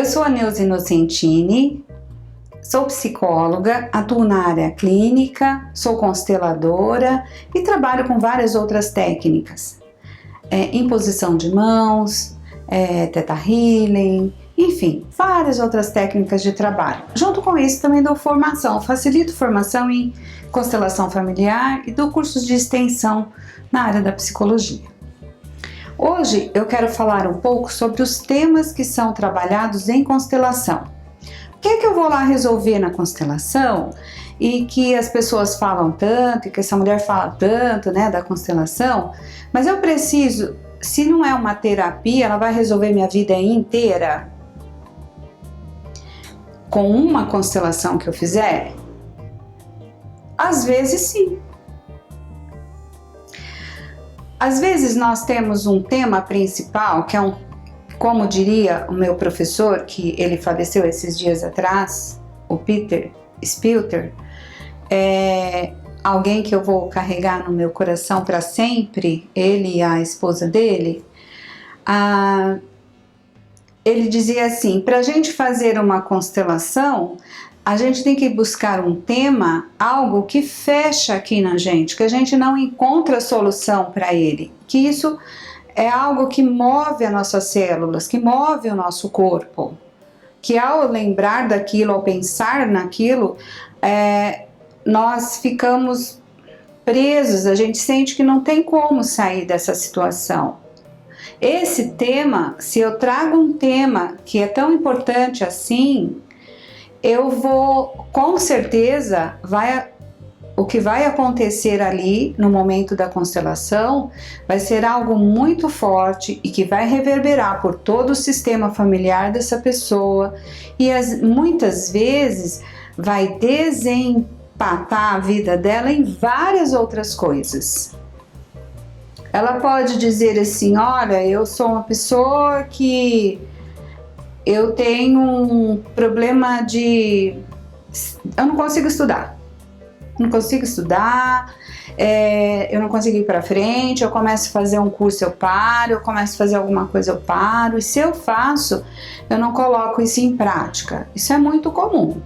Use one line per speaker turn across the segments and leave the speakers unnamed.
Eu sou a Neuza Inocentini, sou psicóloga, atuo na área clínica, sou consteladora e trabalho com várias outras técnicas. Imposição de mãos, Theta Healing, enfim, várias outras técnicas de trabalho. Junto com isso também dou formação, facilito formação em constelação familiar e dou cursos de extensão na área da psicologia. Hoje eu quero falar um pouco sobre os temas que são trabalhados em constelação. O que é que eu vou lá resolver na constelação e que as pessoas falam tanto, e que essa mulher fala tanto, né, da constelação, mas eu preciso, se não é uma terapia, ela vai resolver minha vida inteira com uma constelação que eu fizer? Às vezes sim. Às vezes nós temos um tema principal, que é como diria o meu professor, que ele faleceu esses dias atrás, o Peter Spilter, alguém que eu vou carregar no meu coração para sempre, ele e a esposa dele. Ele dizia assim: para a gente fazer uma constelação, a gente tem que buscar um tema, algo que fecha aqui na gente, que a gente não encontra solução para ele, que isso é algo que move as nossas células, que move o nosso corpo, que ao lembrar daquilo, ao pensar naquilo, nós ficamos presos, a gente sente que não tem como sair dessa situação. Esse tema, se eu trago um tema que é tão importante assim, eu vou, com certeza, o que vai acontecer ali no momento da constelação vai ser algo muito forte e que vai reverberar por todo o sistema familiar dessa pessoa e muitas vezes vai desempatar a vida dela em várias outras coisas. Ela pode dizer assim: olha, eu sou uma pessoa que eu tenho um problema eu não consigo estudar. Eu não consigo ir para frente, eu começo a fazer um curso, eu paro, eu começo a fazer alguma coisa, eu paro, e se eu faço, eu não coloco isso em prática. Isso é muito comum.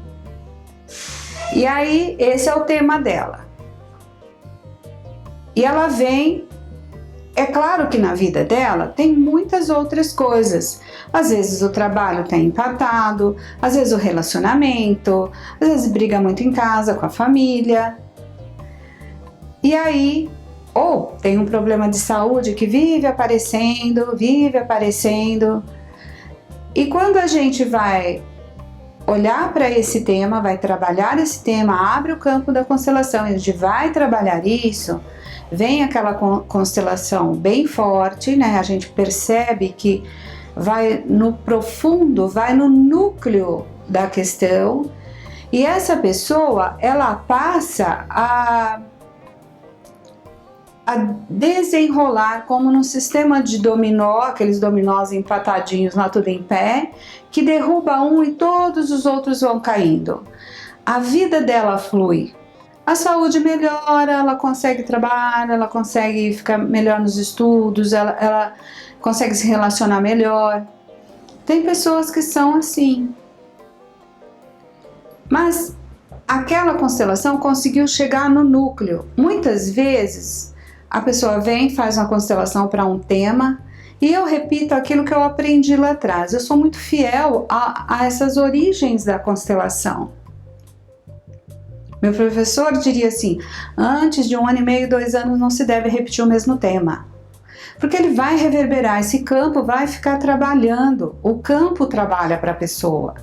E aí, esse é o tema dela. E ela vem. É claro que na vida dela tem muitas outras coisas. Às vezes o trabalho está empatado, às vezes o relacionamento, às vezes briga muito em casa com a família. E aí, ou tem um problema de saúde que vive aparecendo. E quando a gente vai olhar para esse tema, vai trabalhar esse tema, abre o campo da constelação, a gente vai trabalhar isso, vem aquela constelação bem forte, né? A gente percebe que vai no profundo, vai no núcleo da questão, e essa pessoa, ela passa a desenrolar como num sistema de dominó, aqueles dominós empatadinhos lá tudo em pé, que derruba um e todos os outros vão caindo. A vida dela flui. A saúde melhora, ela consegue trabalhar, ela consegue ficar melhor nos estudos, ela consegue se relacionar melhor. Tem pessoas que são assim. Mas aquela constelação conseguiu chegar no núcleo. Muitas vezes a pessoa vem, faz uma constelação para um tema e eu repito aquilo que eu aprendi lá atrás. Eu sou muito fiel a essas origens da constelação. Meu professor diria assim: antes de 1 ano e meio, 2 anos, não se deve repetir o mesmo tema. Porque ele vai reverberar, esse campo vai ficar trabalhando, o campo trabalha para a pessoa.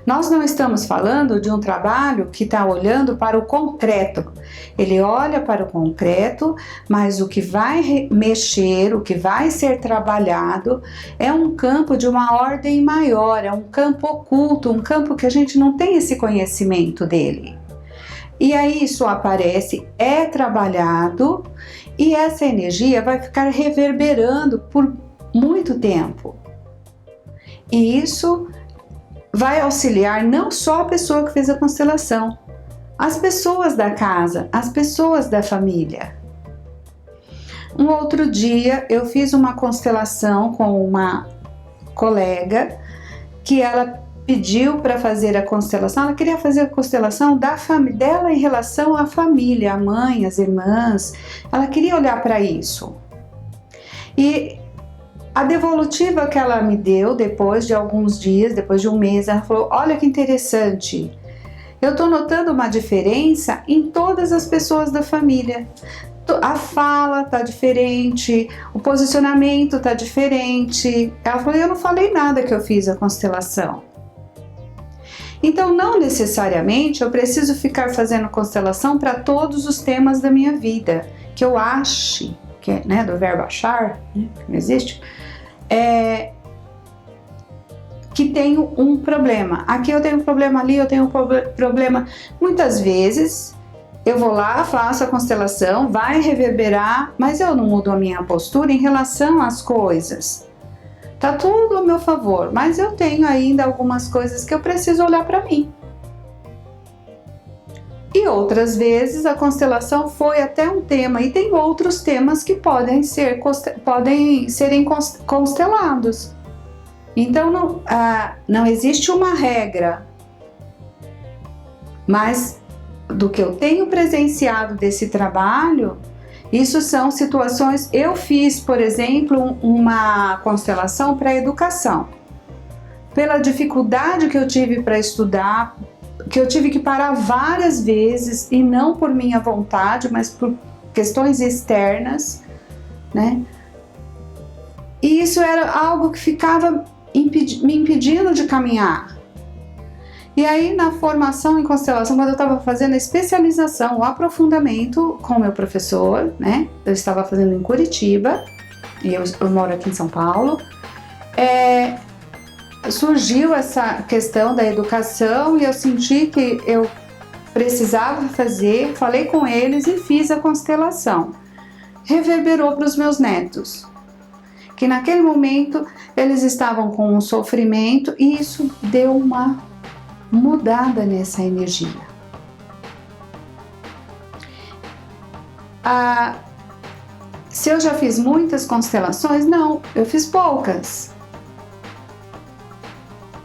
Nós não estamos falando de um trabalho que está olhando para o concreto. Ele olha para o concreto, mas o que vai mexer, o que vai ser trabalhado é um campo de uma ordem maior, é um campo oculto, um campo que a gente não tem esse conhecimento dele. E aí isso aparece, é trabalhado e essa energia vai ficar reverberando por muito tempo. E isso vai auxiliar não só a pessoa que fez a constelação, as pessoas da casa, as pessoas da família. Um outro dia eu fiz uma constelação com uma colega que ela pediu para fazer a constelação. Ela queria fazer a constelação da família dela em relação à família, a mãe, as irmãs. Ela queria olhar para isso. E a devolutiva que ela me deu depois de alguns dias, depois de um mês, ela falou: olha que interessante, eu estou notando uma diferença em todas as pessoas da família. A fala está diferente, o posicionamento está diferente. Ela falou: eu não falei nada que eu fiz a constelação. Então, não necessariamente eu preciso ficar fazendo constelação para todos os temas da minha vida, que eu ache, que é, né, do verbo achar, né, que não existe, que tenho um problema. Aqui eu tenho um problema, ali eu tenho um problema. Muitas vezes eu vou lá, faço a constelação, vai reverberar, mas eu não mudo a minha postura em relação às coisas. Tá tudo ao meu favor, mas eu tenho ainda algumas coisas que eu preciso olhar para mim. E outras vezes a constelação foi até um tema, e tem outros temas que podem serem constelados. Então não existe uma regra, mas do que eu tenho presenciado desse trabalho, isso são situações. Eu fiz, por exemplo, uma constelação para educação. Pela dificuldade que eu tive para estudar, que eu tive que parar várias vezes, e não por minha vontade, mas por questões externas, né? E isso era algo que ficava me impedindo de caminhar. E aí, na formação em constelação, quando eu estava fazendo a especialização, o aprofundamento com o meu professor, né? Eu estava fazendo em Curitiba, e eu moro aqui em São Paulo, surgiu essa questão da educação, e eu senti que eu precisava fazer, falei com eles e fiz a constelação. Reverberou para os meus netos, que naquele momento eles estavam com um sofrimento, e isso deu uma mudada nessa energia. Se eu já fiz muitas constelações? Não, eu fiz poucas.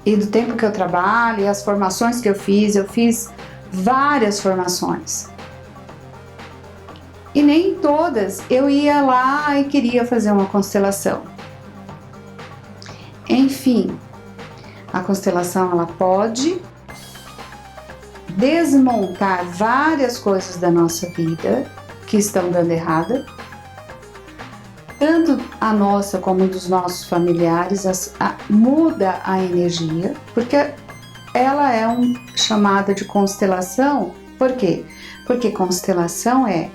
E do tempo que eu trabalho, e as formações que eu fiz várias formações. E nem todas eu ia lá e queria fazer uma constelação. Enfim, a constelação ela pode desmontar várias coisas da nossa vida que estão dando errada, tanto a nossa como dos nossos familiares, muda a energia, porque ela é chamada de constelação. Por quê? Porque constelação é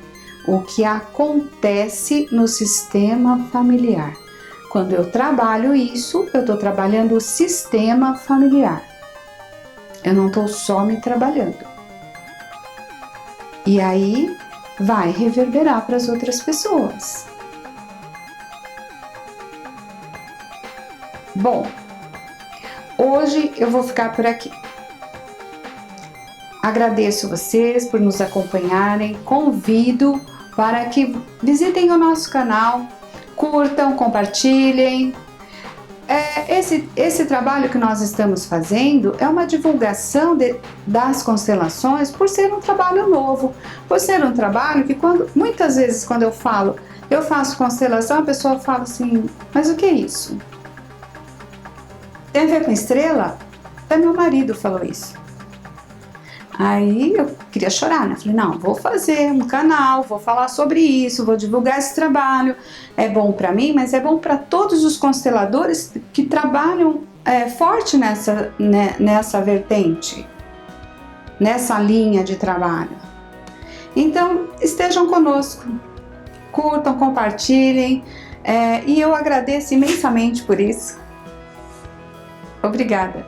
o que acontece no sistema familiar. Quando eu trabalho isso, eu estou trabalhando o sistema familiar. Eu não estou só me trabalhando. E aí vai reverberar para as outras pessoas. Bom, hoje eu vou ficar por aqui. Agradeço vocês por nos acompanharem. Convido para que visitem o nosso canal, curtam, compartilhem. Esse trabalho que nós estamos fazendo é uma divulgação das constelações, por ser um trabalho novo, por ser um trabalho que muitas vezes quando eu faço constelação, a pessoa fala assim: mas o que é isso? Tem a ver com estrela? Até meu marido falou isso. Aí eu queria chorar, né? Falei: não, vou fazer um canal, vou falar sobre isso, vou divulgar esse trabalho. É bom para mim, mas é bom para todos os consteladores que trabalham forte nessa vertente, nessa linha de trabalho. Então, estejam conosco, curtam, compartilhem, e eu agradeço imensamente por isso. Obrigada.